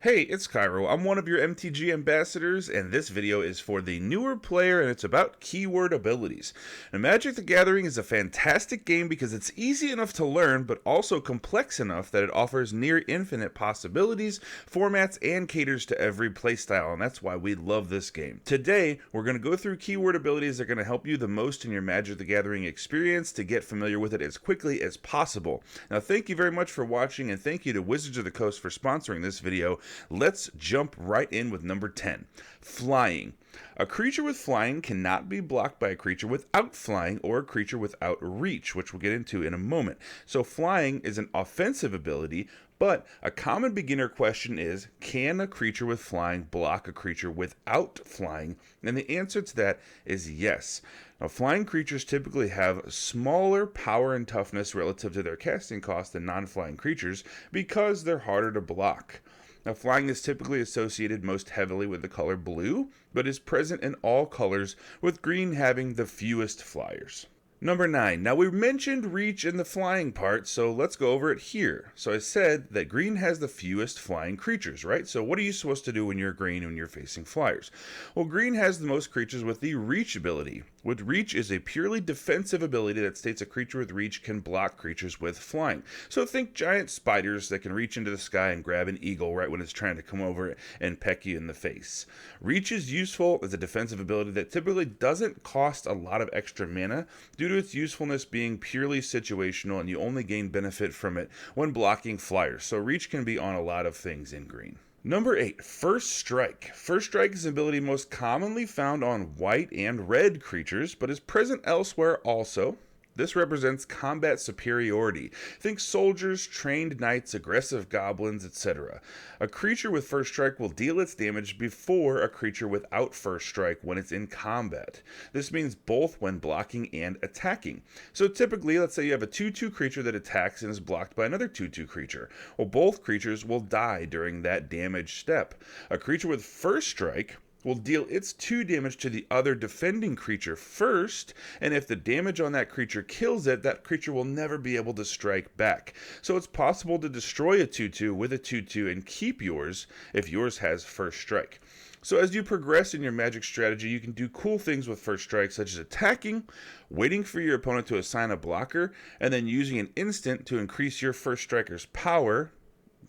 Hey, it's Kaero. I'm one of your MTG ambassadors, and this video is for the newer player, and it's about keyword abilities. Now, Magic the Gathering is a fantastic game because it's easy enough to learn, but also complex enough that it offers near infinite possibilities, formats, and caters to every playstyle, and that's why we love this game. Today, we're going to go through keyword abilities that are going to help you the most in your Magic the Gathering experience to get familiar with it as quickly as possible. Now, thank you very much for watching, and thank you to Wizards of the Coast for sponsoring this video. Let's jump right in with number 10, flying. A creature with flying cannot be blocked by a creature without flying or a creature without reach, which we'll get into in a moment. So flying is an offensive ability, but a common beginner question is, can a creature with flying block a creature without flying? And the answer to that is yes. Now, flying creatures typically have smaller power and toughness relative to their casting cost than non-flying creatures because they're harder to block. Now, flying is typically associated most heavily with the color blue, but is present in all colors, with green having the fewest flyers. Number 9. Now, we mentioned reach in the flying part, so let's go over it here. So I said that green has the fewest flying creatures, right? So what are you supposed to do when you're green when you're facing flyers? Well, green has the most creatures with the reach ability. With reach is a purely defensive ability that states a creature with reach can block creatures with flying. So think giant spiders that can reach into the sky and grab an eagle right when it's trying to come over and peck you in the face. Reach is useful as a defensive ability that typically doesn't cost a lot of extra mana due to its usefulness being purely situational, and you only gain benefit from it when blocking flyers. So reach can be on a lot of things in green. Number 8, First Strike. First Strike is an ability most commonly found on white and red creatures, but is present elsewhere also. This represents combat superiority. Think soldiers, trained knights, aggressive goblins, etc. A creature with First Strike will deal its damage before a creature without First Strike when it's in combat. This means both when blocking and attacking. So typically, let's say you have a 2/2 creature that attacks and is blocked by another 2/2 creature. Well, both creatures will die during that damage step. A creature with First Strike will deal its 2 damage to the other defending creature first, and if the damage on that creature kills it, that creature will never be able to strike back. So it's possible to destroy a 2/2 with a 2/2 and keep yours if yours has First Strike. So as you progress in your Magic strategy, you can do cool things with First Strike, such as attacking, waiting for your opponent to assign a blocker, and then using an instant to increase your First Striker's power,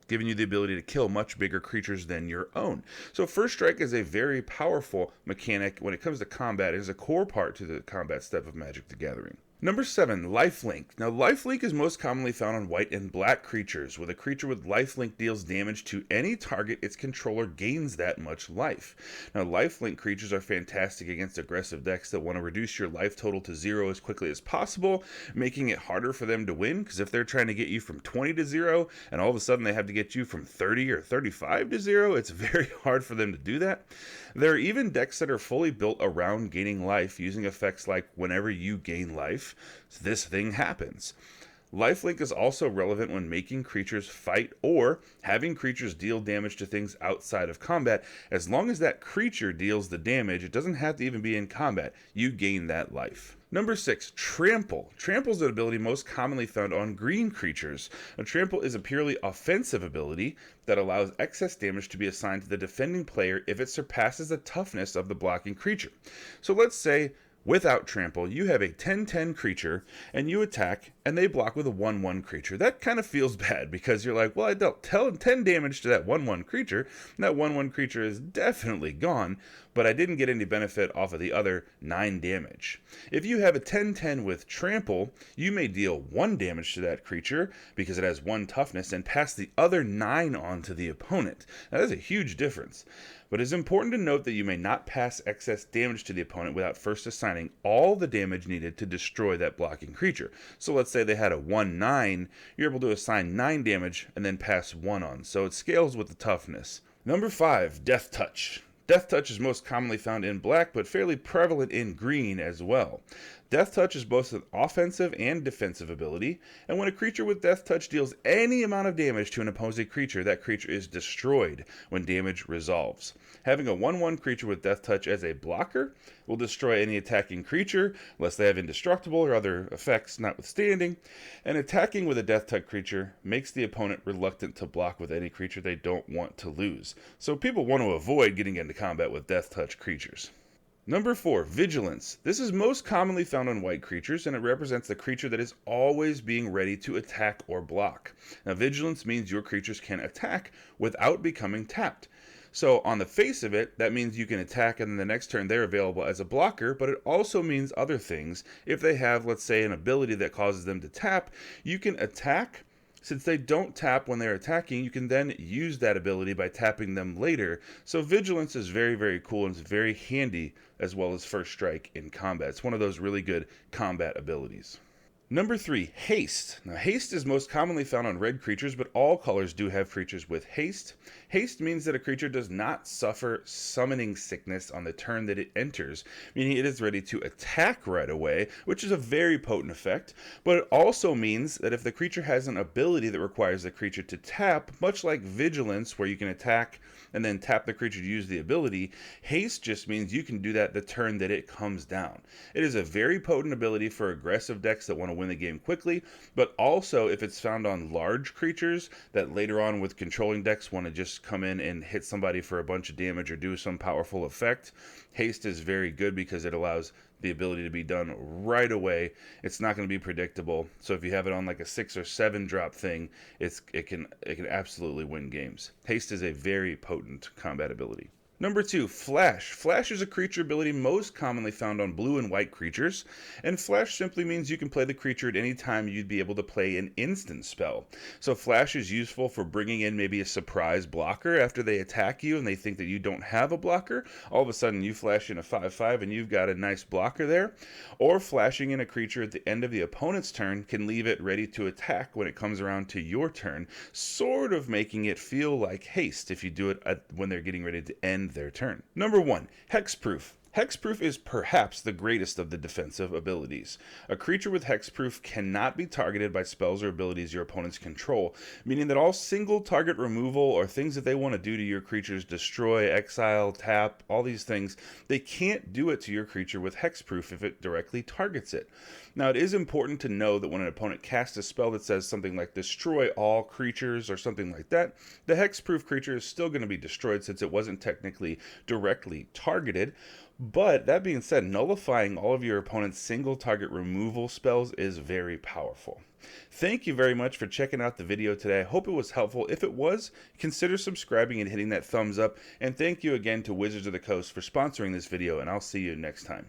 giving you the ability to kill much bigger creatures than your own. So First Strike is a very powerful mechanic when it comes to combat. It is a core part to the combat step of Magic the Gathering. Number 7, Lifelink. Now, Lifelink is most commonly found on white and black creatures. When a creature with Lifelink deals damage to any target, its controller gains that much life. Now, Lifelink creatures are fantastic against aggressive decks that want to reduce your life total to 0 as quickly as possible, making it harder for them to win, because if they're trying to get you from 20 to 0, and all of a sudden they have to get you from 30 or 35 to 0, it's very hard for them to do that. There are even decks that are fully built around gaining life, using effects like whenever you gain life, this thing happens. Lifelink is also relevant when making creatures fight or having creatures deal damage to things outside of combat. As long as that creature deals the damage, it doesn't have to even be in combat, you gain that life. Number 6, Trample. Trample is an ability most commonly found on green creatures. Now, Trample is a purely offensive ability that allows excess damage to be assigned to the defending player if it surpasses the toughness of the blocking creature. So let's say without Trample, you have a 10/10 creature, and you attack, and they block with a 1/1 creature. That kind of feels bad, because you're like, well, I dealt 10 damage to that 1/1 creature, and that 1/1 creature is definitely gone, but I didn't get any benefit off of the other 9 damage. If you have a 10/10 with Trample, you may deal 1 damage to that creature, because it has 1 toughness, and pass the other 9 on to the opponent. Now, that's a huge difference. But it's important to note that you may not pass excess damage to the opponent without first assigning all the damage needed to destroy that blocking creature. So let's say they had a 1/9, you're able to assign 9 damage and then pass 1 on. So it scales with the toughness. Number 5, Death Touch. Death Touch is most commonly found in black, but fairly prevalent in green as well. Death Touch is both an offensive and defensive ability, and when a creature with Death Touch deals any amount of damage to an opposing creature, that creature is destroyed when damage resolves. Having a 1/1 creature with Death Touch as a blocker will destroy any attacking creature, unless they have indestructible or other effects notwithstanding, and attacking with a Death Touch creature makes the opponent reluctant to block with any creature they don't want to lose. So people want to avoid getting into combat with Death Touch creatures. Number 4, Vigilance. This is most commonly found on white creatures, and it represents the creature that is always being ready to attack or block. Now, Vigilance means your creatures can attack without becoming tapped. So, on the face of it, that means you can attack and then the next turn they're available as a blocker, but it also means other things. If they have, let's say, an ability that causes them to tap, you can attack. Since they don't tap when they're attacking, you can then use that ability by tapping them later. So Vigilance is very, very cool and it's very handy as well as First Strike in combat. It's one of those really good combat abilities. Number 3, Haste. Now, Haste is most commonly found on red creatures, but all colors do have creatures with Haste. Haste means that a creature does not suffer summoning sickness on the turn that it enters, meaning it is ready to attack right away, which is a very potent effect, but it also means that if the creature has an ability that requires the creature to tap, much like Vigilance, where you can attack and then tap the creature to use the ability, Haste just means you can do that the turn that it comes down. It is a very potent ability for aggressive decks that want to win the game quickly, but also if it's found on large creatures that later on with controlling decks want to just come in and hit somebody for a bunch of damage or do some powerful effect, Haste is very good because it allows the ability to be done right away. It's not going to be predictable. So if you have it on like a 6 or 7 drop thing, it can absolutely win games. Haste is a very potent combat ability. Number 2, Flash. Flash is a creature ability most commonly found on blue and white creatures, and Flash simply means you can play the creature at any time you'd be able to play an instant spell. So Flash is useful for bringing in maybe a surprise blocker after they attack you and they think that you don't have a blocker. All of a sudden you flash in a 5/5 and you've got a nice blocker there. Or flashing in a creature at the end of the opponent's turn can leave it ready to attack when it comes around to your turn, sort of making it feel like haste if you do it when they're getting ready to end their turn. Number 1, Hexproof. Hexproof is perhaps the greatest of the defensive abilities. A creature with Hexproof cannot be targeted by spells or abilities your opponents control, meaning that all single target removal or things that they want to do to your creatures, destroy, exile, tap, all these things, they can't do it to your creature with Hexproof if it directly targets it. Now, it is important to know that when an opponent casts a spell that says something like destroy all creatures or something like that, the Hexproof creature is still going to be destroyed since it wasn't technically directly targeted. But that being said, nullifying all of your opponent's single target removal spells is very powerful. Thank you very much for checking out the video today. I hope it was helpful. If it was, consider subscribing and hitting that thumbs up. And thank you again to Wizards of the Coast for sponsoring this video, and I'll see you next time.